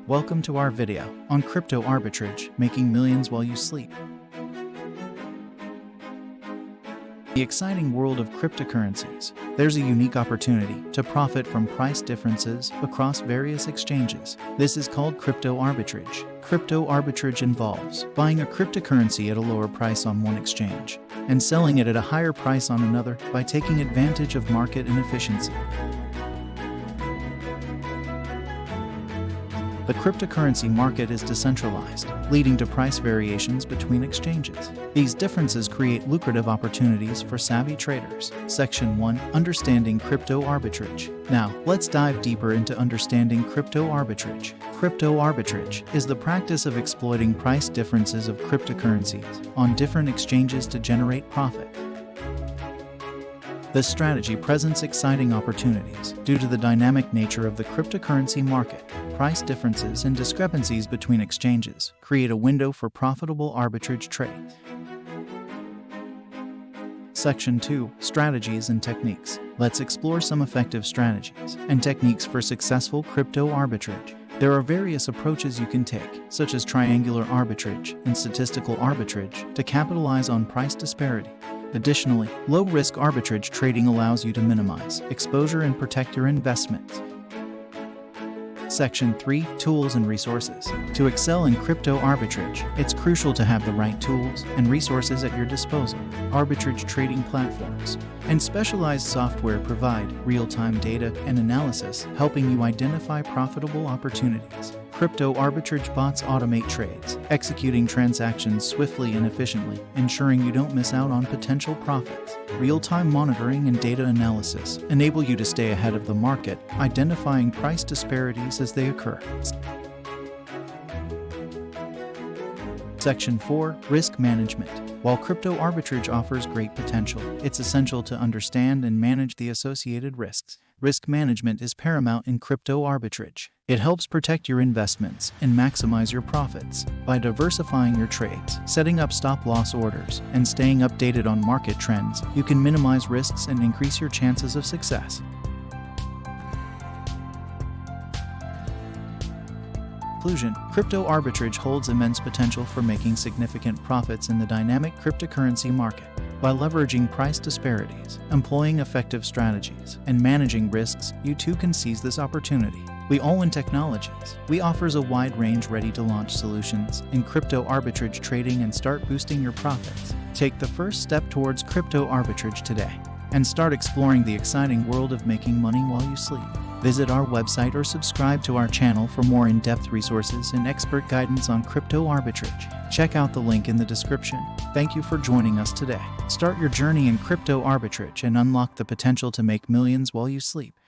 Welcome to our video on crypto arbitrage, making millions while you sleep. The exciting world of cryptocurrencies. There's a unique opportunity to profit from price differences across various exchanges. This is called crypto arbitrage. Crypto arbitrage involves buying a cryptocurrency at a lower price on one exchange and selling it at a higher price on another by taking advantage of market inefficiency. The cryptocurrency market is decentralized, leading to price variations between exchanges. These differences create lucrative opportunities for savvy traders. Section 1. Understanding crypto arbitrage. Now, let's dive deeper into understanding crypto arbitrage. Crypto arbitrage is the practice of exploiting price differences of cryptocurrencies on different exchanges to generate profit. This strategy presents exciting opportunities due to the dynamic nature of the cryptocurrency market. Price differences and discrepancies between exchanges create a window for profitable arbitrage trades. Section 2. Strategies and techniques. Let's explore some effective strategies and techniques for successful crypto arbitrage. There are various approaches you can take, such as triangular arbitrage and statistical arbitrage, to capitalize on price disparity. Additionally, low-risk arbitrage trading allows you to minimize exposure and protect your investments. Section 3. Tools and resources. To excel in crypto arbitrage, it's crucial to have the right tools and resources at your disposal. Arbitrage trading platforms and specialized software provide real-time data and analysis, helping you identify profitable opportunities. Crypto arbitrage bots automate trades, executing transactions swiftly and efficiently, ensuring you don't miss out on potential profits. Real-time monitoring and data analysis enable you to stay ahead of the market, identifying price disparities as they occur. Section 4. Risk management. While crypto arbitrage offers great potential, it's essential to understand and manage the associated risks. Risk management is paramount in crypto arbitrage. It helps protect your investments and maximize your profits. By diversifying your trades, setting up stop-loss orders, and staying updated on market trends, you can minimize risks and increase your chances of success. Conclusion. Crypto arbitrage holds immense potential for making significant profits in the dynamic cryptocurrency market. By leveraging price disparities, employing effective strategies, and managing risks, you too can seize this opportunity. We All-in Technologies. We offers a wide range ready-to-launch solutions in crypto arbitrage trading and start boosting your profits. Take the first step towards crypto arbitrage today and start exploring the exciting world of making money while you sleep. Visit our website or subscribe to our channel for more in-depth resources and expert guidance on crypto arbitrage. Check out the link in the description. Thank you for joining us today. Start your journey in crypto arbitrage and unlock the potential to make millions while you sleep.